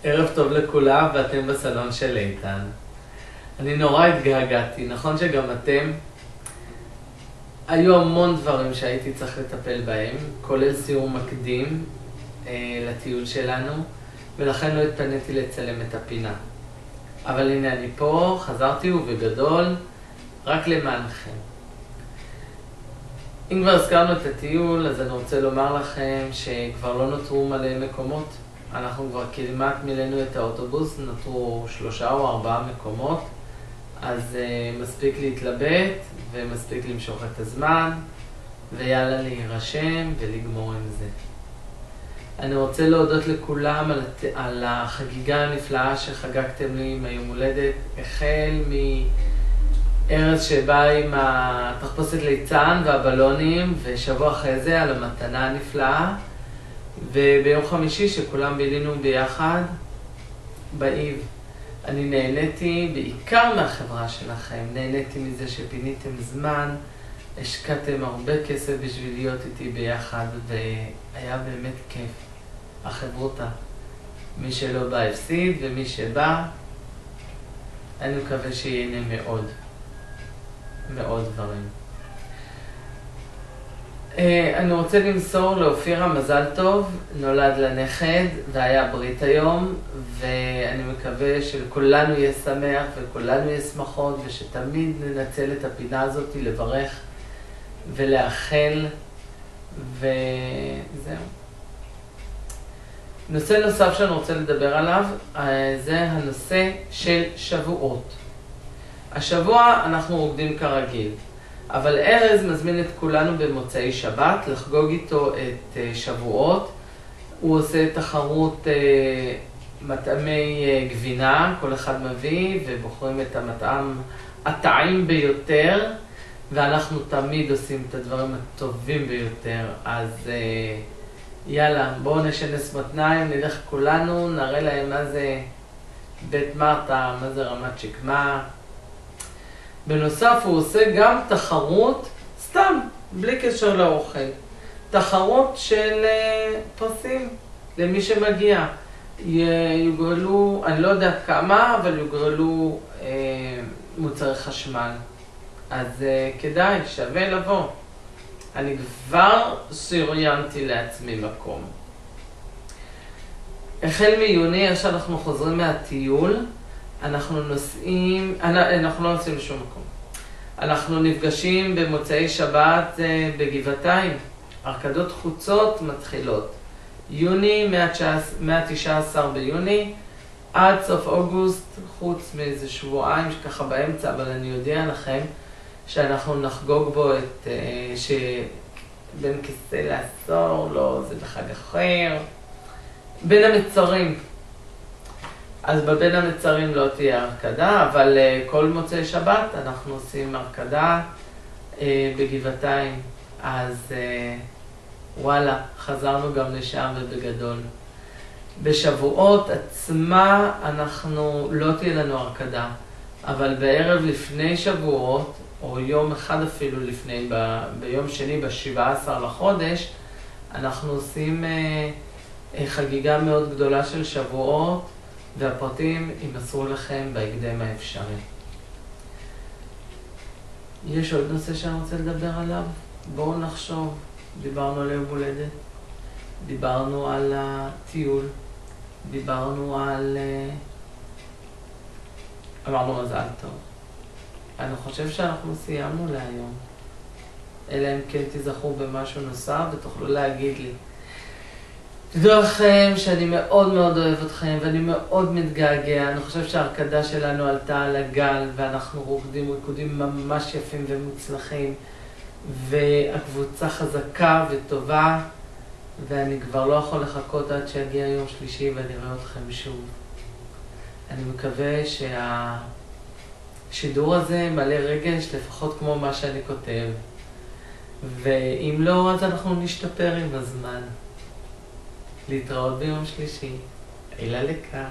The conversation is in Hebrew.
ערב טוב לכולם, ואתם בסלון של איתן. אני נורא התגעגעתי, נכון שגם אתם? היו המון דברים שהייתי צריך לטפל בהם, כולל סיור מקדים לטיול שלנו, ולכן לא התפניתי לצלם את הפינה. אבל הנה אני פה, חזרתי ובגדול, רק למענכם. אם כבר הזכרנו את הטיול, אז אני רוצה לומר לכם שכבר לא נותרו מלא מקומות. אנחנו כבר כמעט מילאנו את האוטובוס, נותרו 3 או 4 מקומות, אז מספיק להתלבט ומספיק למשוך את הזמן, ויאללה להירשם ולגמור עם זה. אני רוצה להודות לכולם על החגיגה הנפלאה שחגגתם לי עם היום הולדת, החל מארז שבא עם התחפושת ליצן והבלונים, ושבוע אחרי זה על המתנה הנפלאה, וביום חמישי שכולם בילינו ביחד באיב. אני נהניתי בעיקר מהחברה שלכם, נהניתי מזה שפיניתם זמן, השקעתם הרבה כסף בשביל להיות איתי ביחד, והיה באמת כיף. החברותה, מי שלא בא הפסיד, ומי שבא, אני מקווה שיהנה מאוד, מאוד דברים. אני רוצה למסור לאופירה מזל טוב, נולד לנכד והיה ברית היום, ואני מקווה שלכולנו יהיה שמח וכולנו יהיה שמחות, ושתמיד ננצל את הפינה הזאת לברך ולאחל, וזהו. נושא נוסף שאני רוצה לדבר עליו, זה הנושא של שבועות. השבוע אנחנו רוקדים כרגיל. אבל ארז מזמין את כולנו במוצאי שבת לחגוג איתו את שבועות. הוא עושה תחרות מטעמי גבינה, כל אחד מביא ובוחרים את המטעם הטעים ביותר, ואנחנו תמיד עושים את הדברים הטובים ביותר. אז יאללה, בואו נשנס מותניים, נלך כולנו, נראה להם מה זה בית מרתה, מה זה רמת שקמה. בנוסף הוא עושה גם תחרות, סתם, בלי קשר לאוכל. תחרות של פרסים למי שמגיע. יוגרלו, אני לא יודעת כמה, אבל יוגרלו מוצרי חשמל. אז כדאי, שווה לבוא. אני כבר שריינתי לעצמי מקום. החל מיוני, איך שאנחנו חוזרים מהטיול, אנחנו לא נוסעים לשום מקום. אנחנו נפגשים במוצאי שבת בגבעתיים. ארקדות חוצות מתחילות. יוני, מה-19 ביוני, עד סוף אוגוסט, חוץ מאיזה שבועיים שככה באמצע, אבל אני יודע לכם שאנחנו נחגוג בו את בין כיסא לעשור, לא, זה בחג אחר. בין המצרים. אז בבין המצרים לא תהיה הרקדה, אבל כל מוצאי שבת אנחנו עושים הרקדה בגבעתיים. אז וואלה, חזרנו גם לשם ובגדול. בשבועות עצמה אנחנו לא תהיה לנו הרקדה, אבל בערב לפני שבועות, או יום אחד אפילו לפני, ביום שני ב-17 לחודש, אנחנו עושים חגיגה מאוד גדולה של שבועות, והפרטים יימסרו לכם בהקדם האפשרי. יש עוד נושא שאני רוצה לדבר עליו? בואו נחשוב. דיברנו על יום הולדת, דיברנו על הטיול, דיברנו על אמרנו מזל טוב. אני חושב שאנחנו סיימנו להיום. אלא אם כן תזכרו במשהו נוסף ותוכלו להגיד לי. תדעו לכם שאני מאוד מאוד אוהב אתכם ואני מאוד מתגעגע. אני חושב שההרקדה שלנו עלתה על הגל ואנחנו רוקדים ריקודים ממש יפים ומוצלחים, והקבוצה חזקה וטובה, ואני כבר לא יכול לחכות עד שיגיע יום שלישי ואני אראה אתכם שוב. אני מקווה שהשידור הזה מלא רגש, לפחות כמו מה שאני כותב, ואם לא, אז אנחנו נשתפר עם הזמן. להתראות ביום שלישי. אילה לקה.